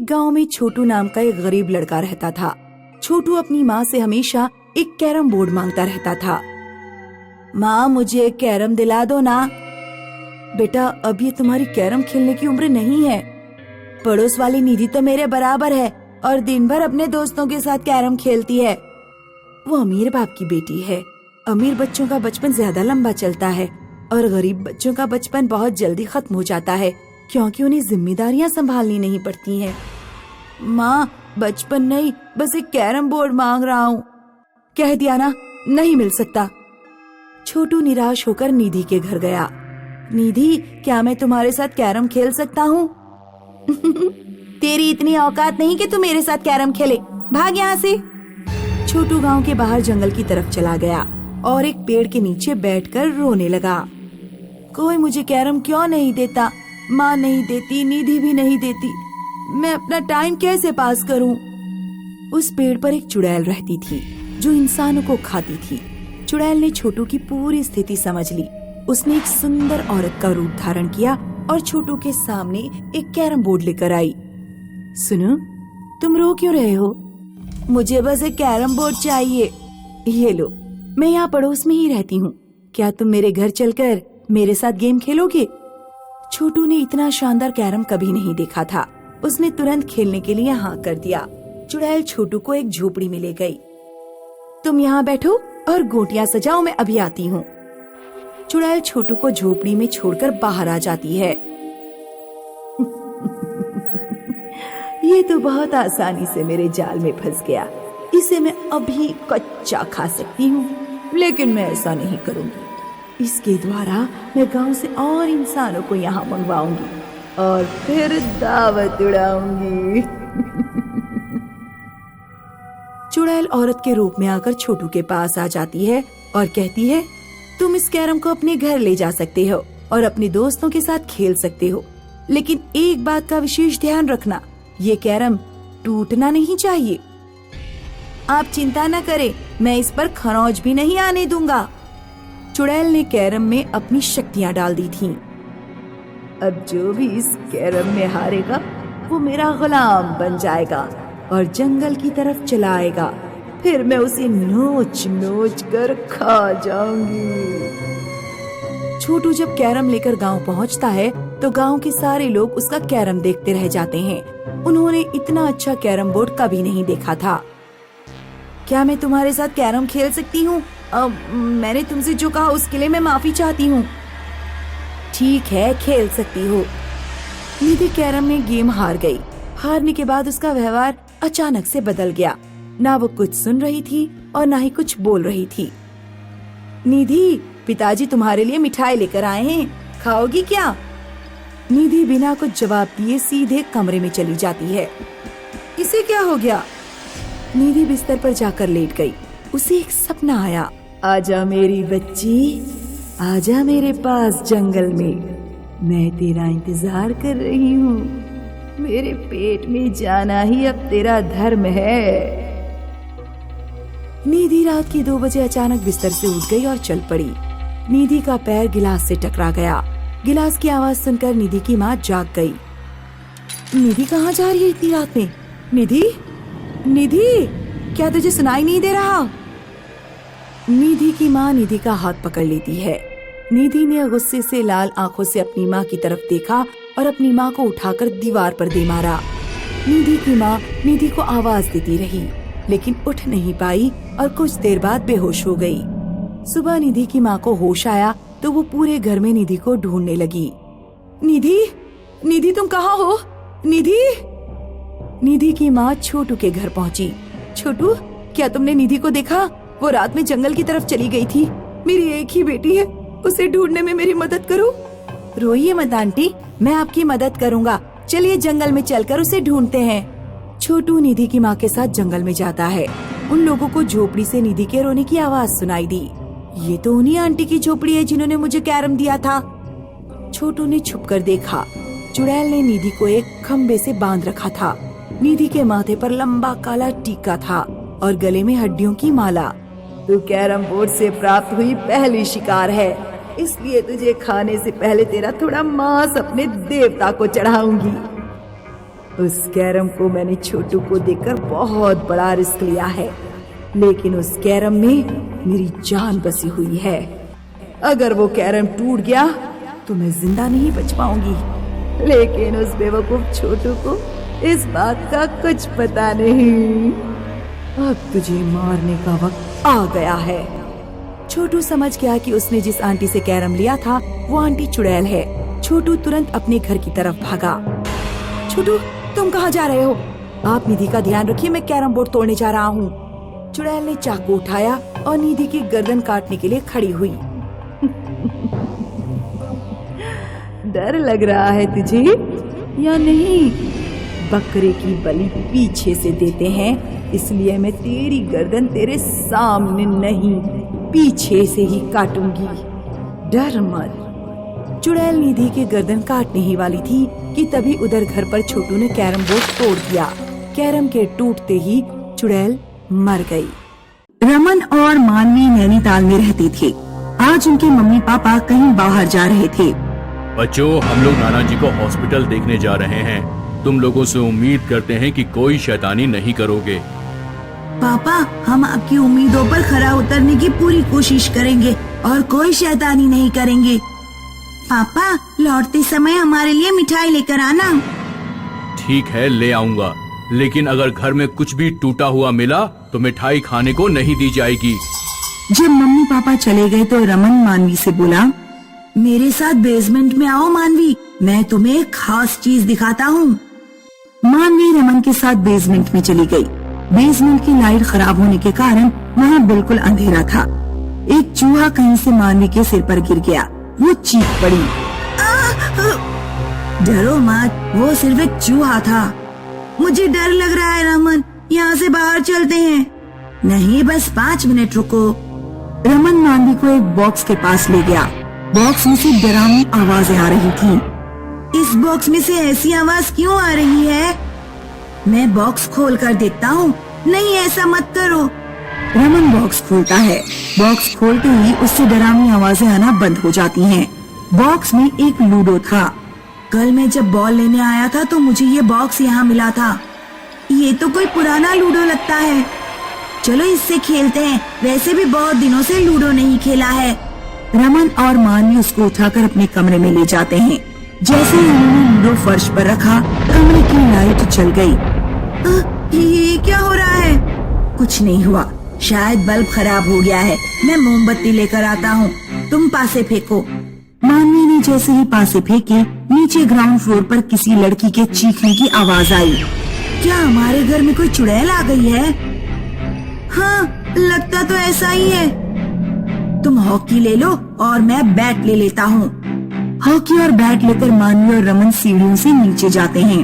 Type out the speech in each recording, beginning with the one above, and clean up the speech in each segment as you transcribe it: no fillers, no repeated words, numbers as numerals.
एक गांव में छोटू नाम का एक गरीब लड़का रहता था। छोटू अपनी माँ से हमेशा एक कैरम बोर्ड मांगता रहता था। माँ, मुझे एक कैरम दिला दो ना। बेटा, अब ये तुम्हारी कैरम खेलने की उम्र नहीं है। पड़ोस वाली निधि तो मेरे बराबर है और दिन भर अपने दोस्तों के साथ कैरम खेलती है। वो अमीर बाप की बेटी है। अमीर बच्चों का बचपन ज्यादा लंबा चलता है और गरीब बच्चों का बचपन बहुत जल्दी खत्म हो जाता है, क्योंकि उन्हें जिम्मेदारियां संभालनी नहीं पड़ती हैं। माँ, बचपन नहीं, बस एक कैरम बोर्ड मांग रहा हूँ। कह दिया ना, नहीं मिल सकता। छोटू निराश होकर निधि के घर गया। निधि, क्या मैं तुम्हारे साथ कैरम खेल सकता हूँ? तेरी इतनी औकात नहीं कि तू मेरे साथ कैरम खेले, भाग यहाँ से। छोटू गांव के बाहर जंगल की तरफ चला गया और एक पेड़ के नीचे बैठकर रोने लगा। कोई मुझे कैरम क्यों नहीं देता? माँ नहीं देती, निधि भी नहीं देती। मैं अपना टाइम कैसे पास करूं? उस पेड़ पर एक चुड़ैल रहती थी जो इंसानों को खाती थी। चुड़ैल ने छोटू की पूरी स्थिति समझ ली। उसने एक सुंदर औरत का रूप धारण किया और छोटू के सामने एक कैरम बोर्ड लेकर आई। सुनो, तुम रो क्यों रहे हो? मुझे बस एक कैरम बोर्ड चाहिए। ये लो, मैं यहाँ पड़ोस में ही रहती हूँ। क्या तुम मेरे घर चलकर मेरे साथ गेम खेलोगे? छोटू ने इतना शानदार कैरम कभी नहीं देखा था। उसने तुरंत खेलने के लिए हाँ कर दिया। चुड़ैल छोटू को एक झोपड़ी में ले गई। तुम यहाँ बैठो और गोटियां सजाओ, मैं अभी आती हूँ। चुड़ैल छोटू को झोपड़ी में छोड़कर बाहर आ जाती है। ये तो बहुत आसानी से मेरे जाल में फंस गया। इसे मैं अभी कच्चा खा सकती हूँ, लेकिन मैं ऐसा नहीं करूँगी। इसके द्वारा मैं गांव से और इंसानों को यहाँ मंगवाऊंगी और फिर दावत उड़ाऊंगी। चुड़ैल औरत के रूप में आकर छोटू के पास आ जाती है और कहती है, तुम इस कैरम को अपने घर ले जा सकते हो और अपने दोस्तों के साथ खेल सकते हो, लेकिन एक बात का विशेष ध्यान रखना, ये कैरम टूटना नहीं चाहिए। आप चिंता न करें, मैं इस पर खरोंच भी नहीं आने दूंगा। चुड़ैल ने कैरम में अपनी शक्तियां डाल दी थीं। अब जो भी इस कैरम में हारेगा वो मेरा गुलाम बन जाएगा और जंगल की तरफ चला आएगा। फिर मैं उसे नोच नोच कर खा जाऊंगी। छोटू जब कैरम लेकर गांव पहुंचता है तो गांव के सारे लोग उसका कैरम देखते रह जाते हैं। उन्होंने इतना अच्छा कैरम बोर्ड कभी नहीं देखा था। क्या मैं तुम्हारे साथ कैरम खेल सकती हूँ? मैंने तुमसे जो कहा उसके लिए मैं माफी चाहती हूँ। ठीक है, खेल सकती हो। निधि कैरम में गेम हार गई। हारने के बाद उसका व्यवहार अचानक से बदल गया। ना वो कुछ सुन रही थी और ना ही कुछ बोल रही थी। निधि, पिताजी तुम्हारे लिए मिठाई लेकर आए हैं, खाओगी क्या? निधि बिना कुछ जवाब दिए सीधे कमरे में चली जाती है। इसे क्या हो गया? निधि बिस्तर पर जाकर लेट गई। उसे एक सपना आया। आजा मेरी बच्ची, आजा मेरे पास जंगल में, मैं तेरा इंतजार कर रही हूँ। मेरे पेट में जाना ही अब तेरा धर्म है। निधि रात के 2 बजे अचानक बिस्तर से उठ गई और चल पड़ी। निधि का पैर गिलास से टकरा गया। गिलास की आवाज सुनकर निधि की माँ जाग गई। निधि कहाँ जा रही है इतनी रात में? निधि, निधि, क्या तुझे सुनाई नहीं दे रहा? निधि की माँ निधि का हाथ पकड़ लेती है। निधि ने गुस्से से लाल आंखों से अपनी माँ की तरफ देखा और अपनी माँ को उठाकर दीवार पर दे मारा। निधि की माँ निधि को आवाज देती रही, लेकिन उठ नहीं पाई और कुछ देर बाद बेहोश हो गई। सुबह निधि की माँ को होश आया तो वो पूरे घर में निधि को ढूंढने लगी। निधि, निधि तुम कहाँ हो? निधि। निधि की माँ छोटू के घर पहुँची। छोटू, क्या तुमने निधि को देखा? वो रात में जंगल की तरफ चली गई थी। मेरी एक ही बेटी है, उसे ढूंढने में मेरी मदद करो। रोइए मत आंटी, मैं आपकी मदद करूँगा। चलिए जंगल में चलकर उसे ढूंढते हैं। छोटू निधि की माँ के साथ जंगल में जाता है। उन लोगों को झोपड़ी से निधि के रोने की आवाज सुनाई दी। ये तो उन्हीं आंटी की झोपड़ी है जिन्होंने मुझे कैरम दिया था। छोटू ने छुपकर देखा। चुड़ैल ने निधि को एक खम्बे से बांध रखा था। निधि के माथे पर लंबा काला टीका था और गले में हड्डियों की माला। तू कैरम बोर्ड से प्राप्त हुई पहली शिकार है, इसलिए तुझे खाने से पहले तेरा थोड़ा मांस अपने देवता को चढ़ाऊंगी। उस कैरम को मैंने छोटू को देकर बहुत बड़ा रिस्क लिया है, लेकिन उस कैरम में मेरी जान बसी हुई है। अगर वो कैरम टूट गया तो मैं जिंदा नहीं बच पाऊंगी। लेकिन उस बेवकूफ छोटू को इस बात का कुछ पता नहीं। अब तुझे मारने का वक्त आ गया है। छोटू समझ गया कि उसने जिस आंटी से कैरम लिया था वो आंटी चुड़ैल है। छोटू तुरंत अपने घर की तरफ भागा। छोटू, तुम कहाँ जा रहे हो? आप निधि का ध्यान रखिए, मैं कैरम बोर्ड तोड़ने जा रहा हूँ। चुड़ैल ने चाकू उठाया और निधि की गर्दन काटने के लिए खड़ी हुई। डर लग रहा है तुझे या नहीं? बकरे की बलि पीछे से देते हैं, इसलिए मैं तेरी गर्दन तेरे सामने नहीं, पीछे से ही काटूंगी। डर मत। चुड़ैल निधि की गर्दन काटने ही वाली थी कि तभी उधर घर पर छोटू ने कैरम बोर्ड तोड़ दिया। कैरम के टूटते ही चुड़ैल मर गई। रमन और मानवी नैनीताल में रहते थे। आज उनके मम्मी पापा कहीं बाहर जा रहे थे। बच्चों, हम लोग नाना जी को हॉस्पिटल देखने जा रहे हैं। तुम लोगों से उम्मीद करते हैं कि कोई शैतानी नहीं करोगे। पापा, हम आपकी उम्मीदों पर खरा उतरने की पूरी कोशिश करेंगे और कोई शैतानी नहीं करेंगे। पापा, लौटते समय हमारे लिए मिठाई लेकर आना। ठीक है, ले आऊंगा, लेकिन अगर घर में कुछ भी टूटा हुआ मिला तो मिठाई खाने को नहीं दी जाएगी। जब मम्मी पापा चले गए तो रमन मानवी से बोला, मेरे साथ बेसमेंट में आओ मानवी, मैं तुम्हें एक खास चीज दिखाता हूँ। मानवी रमन के साथ बेसमेंट में चली गई। बेसमेंट की लाइट खराब होने के कारण वहाँ बिल्कुल अंधेरा था। एक चूहा कहीं से मानवी के सिर पर गिर गया। वो चीख पड़ी। डरो मत, वो सिर्फ एक चूहा था। मुझे डर लग रहा है रमन, यहाँ से बाहर चलते हैं। नहीं, बस 5 मिनट रुको। रमन मानवी को एक बॉक्स के पास ले गया। बॉक्स में से डरावनी आवाजें आ रही थी। इस बॉक्स में से ऐसी आवाज क्यों आ रही है? मैं बॉक्स खोल कर देखता हूँ। नहीं, ऐसा मत करो। रमन बॉक्स खोलता है। बॉक्स खोलते ही उससे डरावनी आवाजें आना बंद हो जाती हैं। बॉक्स में एक लूडो था। कल मैं जब बॉल लेने आया था तो मुझे ये बॉक्स यहाँ मिला था। ये तो कोई पुराना लूडो लगता है। चलो इससे खेलते हैं, वैसे भी बहुत दिनों से लूडो नहीं खेला है। रमन और मानवी उसको उठाकर अपने कमरे में ले जाते हैं। जैसे ही उन्होंने लूडो फर्श पर रखा, कमरे की लाइट जल गई। ये क्या हो रहा है? कुछ नहीं हुआ, शायद बल्ब खराब हो गया है। मैं मोमबत्ती लेकर आता हूँ, तुम पासे फेंको। मानवी ने जैसे ही पासे फेंके, नीचे ग्राउंड फ्लोर पर किसी लड़की के चीखने की आवाज आई। क्या हमारे घर में कोई चुड़ैल आ गई है? हाँ, लगता तो ऐसा ही है। तुम हॉकी ले लो और मैं बैट ले लेता हूँ। हॉकी और बैट लेकर मानवी और रमन सीढ़ियों से नीचे जाते हैं।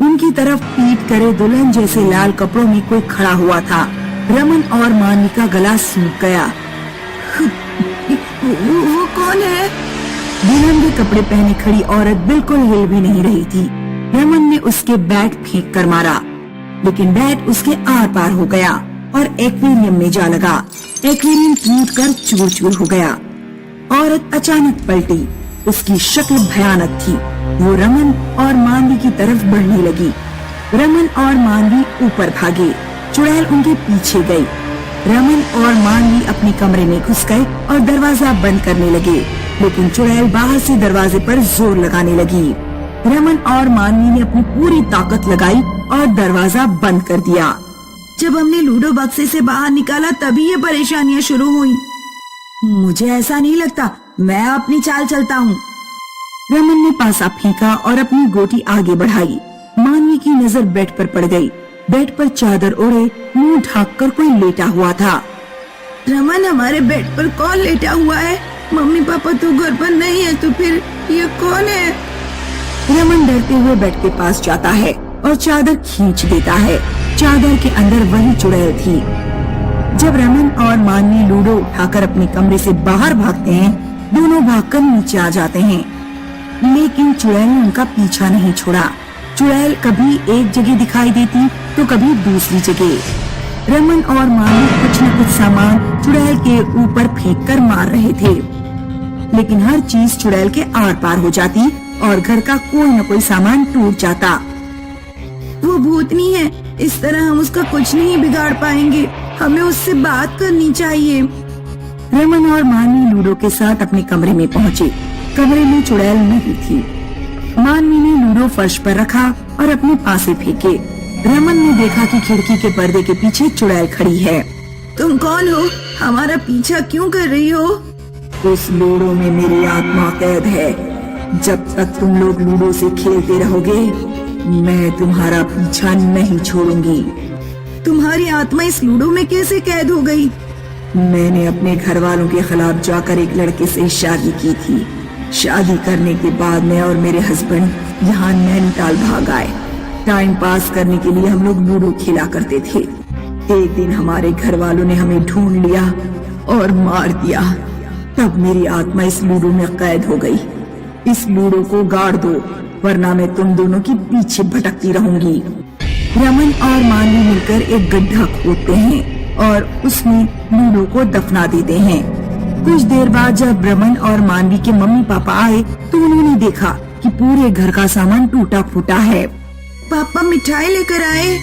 उनकी तरफ पीट करे दुल्हन जैसे लाल कपड़ों में कोई खड़ा हुआ था। रमन और मानवी का गला सूख गया। वो कौन है? दुल्हन के कपड़े पहने खड़ी औरत बिल्कुल हिल भी नहीं रही थी। रमन ने उसके बैट फेंक कर मारा, लेकिन बैट उसके आर पार हो गया और एक्वेरियम में जा लगा। एक्वेरियम टूट कर चूर चूर हो गया। औरत अचानक पलटी। उसकी शक्ल भयानक थी। वो रमन और मानवी की तरफ बढ़ने लगी। रमन और मानवी ऊपर भागे। चुड़ैल उनके पीछे गई। रमन और मानवी अपने कमरे में घुस गए और दरवाजा बंद करने लगे, लेकिन चुड़ैल बाहर से दरवाजे पर जोर लगाने लगी। रमन और मानवी ने अपनी पूरी ताकत लगाई और दरवाजा बंद कर दिया। जब हमने लूडो बक्से से बाहर निकाला तभी ये परेशानियां शुरू हुई। मुझे ऐसा नहीं लगता, मैं अपनी चाल चलता हूँ। रमन ने पासा फेंका और अपनी गोटी आगे बढ़ाई। मानवी की नजर बेड पर पड़ गई। बेड पर चादर ओढ़े मुंह ढांककर कोई लेटा हुआ था। रमन, हमारे बेड पर कौन लेटा हुआ है? मम्मी पापा तो घर पर नहीं है, तो फिर ये कौन है? रमन डरते हुए बेड के पास जाता है और चादर खींच देता है। चादर के अंदर वही चुड़ैल थी। जब रमन और मानवी लूडो उठाकर अपने कमरे से बाहर भागते हैं, दोनों भागकर नीचे आ जाते हैं, लेकिन चुड़ैल ने उनका पीछा नहीं छोड़ा। चुड़ैल कभी एक जगह दिखाई देती तो कभी दूसरी जगह। रमन और मानवी कुछ न कुछ सामान चुड़ैल के ऊपर फेंक कर मार रहे थे, लेकिन हर चीज चुड़ैल के आर पार हो जाती और घर का कोई न कोई सामान टूट जाता। वो भूतनी है, इस तरह हम उसका कुछ नहीं बिगाड़ पाएंगे। हमें उससे बात करनी चाहिए। रमन और मानवी लूडो के साथ अपने कमरे में पहुँचे। कमरे में चुड़ैल नहीं थी। मानवी ने लूडो फर्श पर रखा और अपने पासे फेंके। रमन ने देखा कि खिड़की के पर्दे के पीछे चुड़ैल खड़ी है। तुम कौन हो? हमारा पीछा क्यों कर रही हो? उस लूडो में मेरी आत्मा कैद है। जब तक तुम लोग लूडो से खेलते रहोगे, मैं तुम्हारा पीछा नहीं छोड़ूंगी। तुम्हारी आत्मा इस लूडो में कैसे कैद हो गई? मैंने अपने घर वालों के खिलाफ जाकर एक लड़के से शादी की थी। शादी करने के बाद मैं और मेरे हस्बैंड यहाँ नैनीताल भाग आए। टाइम पास करने के लिए हम लोग लूडो खेला करते थे। एक दिन हमारे घर वालों ने हमें ढूंढ लिया और मार दिया। तब मेरी आत्मा इस लूडो में कैद हो गई। इस लूडो को गाड़ दो, वरना मैं तुम दोनों के पीछे भटकती रहूंगी। रमन और मानवी मिलकर एक गड्ढा खोदते हैं और उसमें लूडो को दफना देते हैं। कुछ देर बाद जब रमन और मानवी के मम्मी पापा आए तो उन्होंने देखा कि पूरे घर का सामान टूटा फूटा है। पापा मिठाई लेकर आए?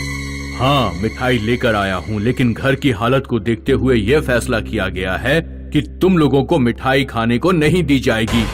हाँ, मिठाई लेकर आया हूँ, लेकिन घर की हालत को देखते हुए यह फैसला किया गया है कि तुम लोगों को मिठाई खाने को नहीं दी जाएगी।